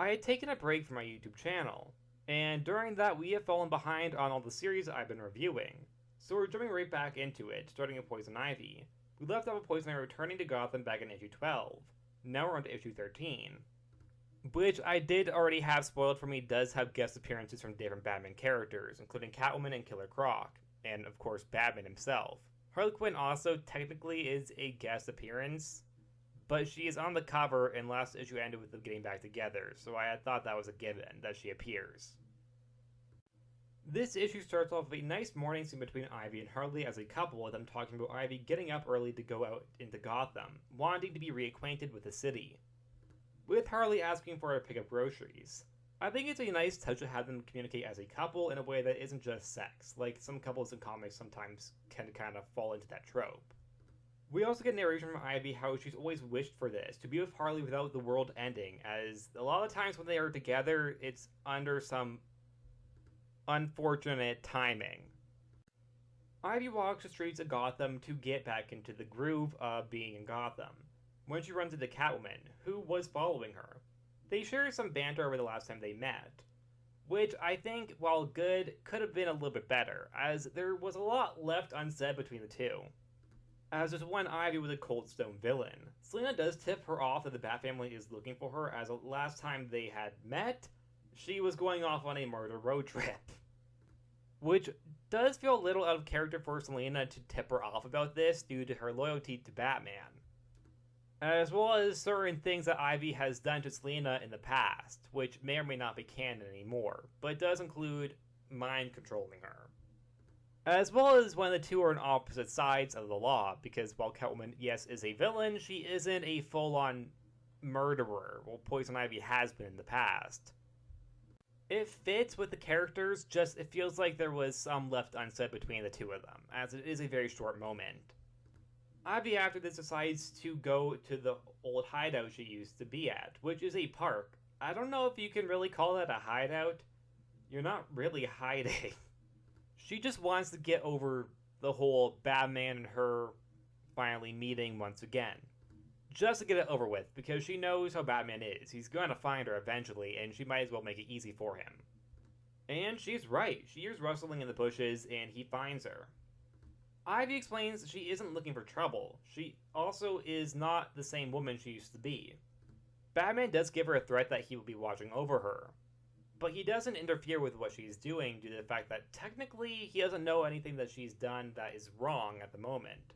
I had taken a break from my YouTube channel, and during that we have fallen behind on all the series I've been reviewing, so we're jumping right back into it, starting at Poison Ivy. We left off with Poison Ivy returning to Gotham back in issue 12. Now we're on to issue 13. Which I did already have spoiled for me does have guest appearances from different Batman characters, including Catwoman and Killer Croc, and of course Batman himself. Harley Quinn also technically is a guest appearance, but she is on the cover, and last issue ended with them getting back together, so I had thought that was a given, that she appears. This issue starts off with a nice morning scene between Ivy and Harley as a couple, with them talking about Ivy getting up early to go out into Gotham, wanting to be reacquainted with the city, with Harley asking for her to pick up groceries. I think it's a nice touch to have them communicate as a couple in a way that isn't just sex, like some couples in comics sometimes can kind of fall into that trope. We also get narration from Ivy how she's always wished for this, to be with Harley without the world ending, as a lot of times when they are together, it's under some unfortunate timing. Ivy walks the streets of Gotham to get back into the groove of being in Gotham, when she runs into Catwoman, who was following her. They share some banter over the last time they met, which I think, while good, could have been a little bit better, as there was a lot left unsaid between the two. As there's one Ivy was a Cold Stone villain. Selina does tip her off that the Bat family is looking for her, as the last time they had met, she was going off on a murder road trip. Which does feel a little out of character for Selina to tip her off about this due to her loyalty to Batman, as well as certain things that Ivy has done to Selina in the past, which may or may not be canon anymore, but does include mind controlling her. As well as when the two are on opposite sides of the law, because while Catwoman, yes, is a villain, she isn't a full-on murderer, while Poison Ivy has been in the past. It fits with the characters, just it feels like there was some left unsaid between the two of them, as it is a very short moment. Ivy after this decides to go to the old hideout she used to be at, which is a park. I don't know if you can really call that a hideout. You're not really hiding. She just wants to get over the whole Batman and her finally meeting once again. Just to get it over with, because she knows how Batman is. He's going to find her eventually, and she might as well make it easy for him. And she's right. She hears rustling in the bushes, and he finds her. Ivy explains she isn't looking for trouble. She also is not the same woman she used to be. Batman does give her a threat that he will be watching over her, but he doesn't interfere with what she's doing due to the fact that technically he doesn't know anything that she's done that is wrong at the moment.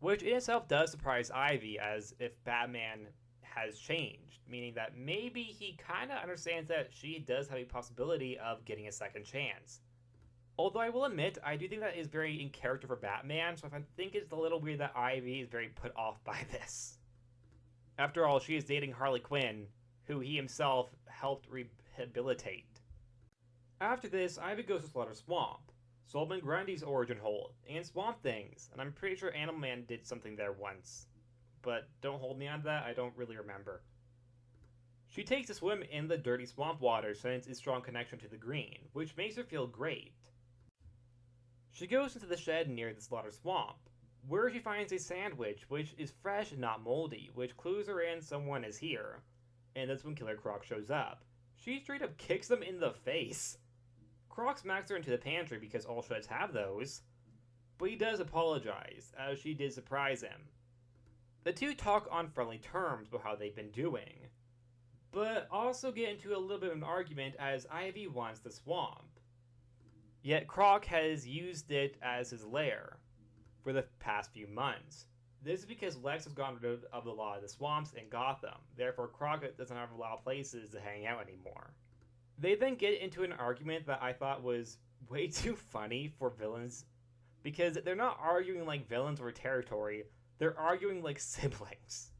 Which in itself does surprise Ivy, as if Batman has changed, meaning that maybe he kinda understands that she does have a possibility of getting a second chance. Although I will admit, I do think that is very in character for Batman, so I think it's a little weird that Ivy is very put off by this. After all, she is dating Harley Quinn, who he himself helped rehabilitate. After this, Ivy goes to Slaughter Swamp, Solomon Grundy's origin hole, and Swamp Things, and I'm pretty sure Animal Man did something there once. But don't hold me on that, I don't really remember. She takes a swim in the dirty swamp water since its strong connection to the green, which makes her feel great. She goes into the shed near the Slaughter Swamp, where she finds a sandwich which is fresh and not moldy, which clues her in someone is here. And that's when Killer Croc shows up. She straight up kicks them in the face. Croc smacks her into the pantry because all sheds have those, but he does apologize, as she did surprise him. The two talk on friendly terms about how they've been doing, but also get into a little bit of an argument as Ivy wants the swamp. Yet Croc has used it as his lair for the past few months. This is because Lex has gone rid of the law of the swamps in Gotham, therefore Croc doesn't have a lot of places to hang out anymore. They then get into an argument that I thought was way too funny for villains, because they're not arguing like villains over territory, they're arguing like siblings.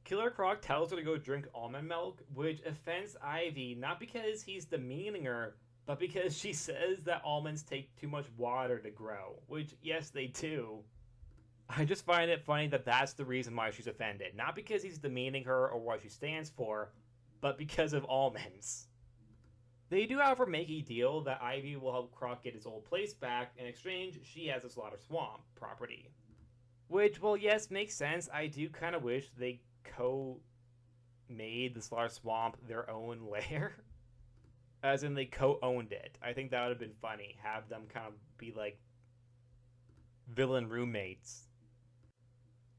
Killer Croc tells her to go drink almond milk, which offends Ivy not because he's demeaning her, but because she says that almonds take too much water to grow, which, yes, they do. I just find it funny that that's the reason why she's offended. Not because he's demeaning her or what she stands for, but because of almonds. They do, however, make a deal that Ivy will help Croc get his old place back. In exchange, she has a Slaughter Swamp property. Which, well, yes, makes sense. I do kind of wish they made the Slaughter Swamp their own lair. As in, they co-owned it. I think that would have been funny. Have them kind of be like villain roommates.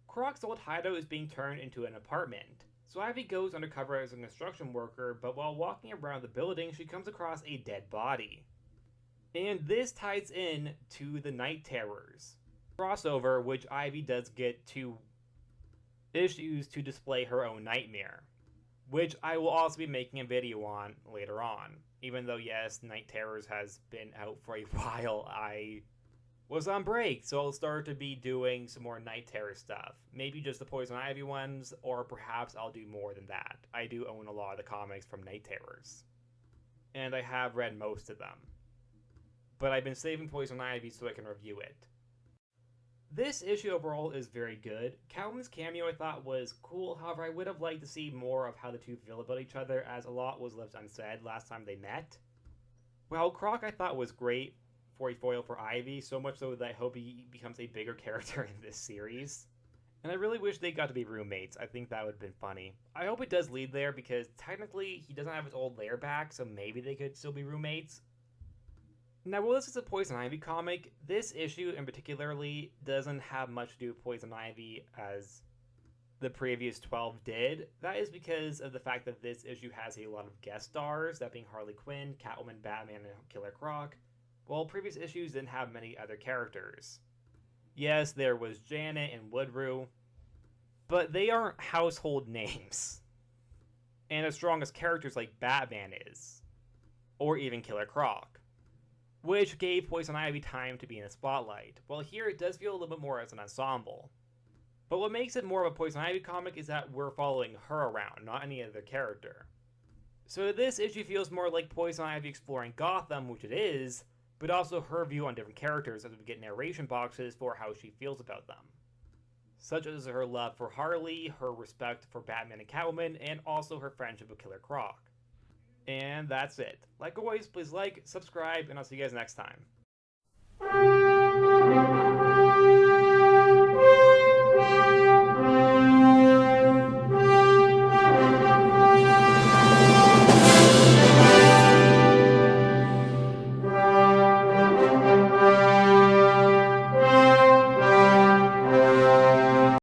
Croc's old hideout is being turned into an apartment. So Ivy goes undercover as a construction worker, but while walking around the building, she comes across a dead body. And this ties in to the Night Terrors crossover, which Ivy does get 2 issues to display her own nightmare, which I will also be making a video on later on. Even though, yes, Night Terrors has been out for a while, I was on break, so I'll start to be doing some more Night Terror stuff. Maybe just the Poison Ivy ones, or perhaps I'll do more than that. I do own a lot of the comics from Night Terrors, and I have read most of them. But I've been saving Poison Ivy so I can review it. This issue overall is very good. Catwoman's cameo I thought was cool, however I would have liked to see more of how the two feel about each other, as a lot was left unsaid last time they met. While Croc I thought was great for a foil for Ivy, so much so that I hope he becomes a bigger character in this series. And I really wish they got to be roommates. I think that would have been funny. I hope it does lead there, because technically he doesn't have his old lair back, so maybe they could still be roommates. Now, while this is a Poison Ivy comic, this issue in particularly doesn't have much to do with Poison Ivy as the previous 12 did. That is because of the fact that this issue has a lot of guest stars, that being Harley Quinn, Catwoman, Batman, and Killer Croc, while previous issues didn't have many other characters. Yes, there was Janet and Woodrue, but they aren't household names, and as strong as characters like Batman is, or even Killer Croc, which gave Poison Ivy time to be in the spotlight. Well, here it does feel a little bit more as an ensemble. But what makes it more of a Poison Ivy comic is that we're following her around, not any other character. So this issue feels more like Poison Ivy exploring Gotham, which it is, but also her view on different characters as we get narration boxes for how she feels about them. Such as her love for Harley, her respect for Batman and Catwoman, and also her friendship with Killer Croc. And that's it. Like always, please like, subscribe, and I'll see you guys next time.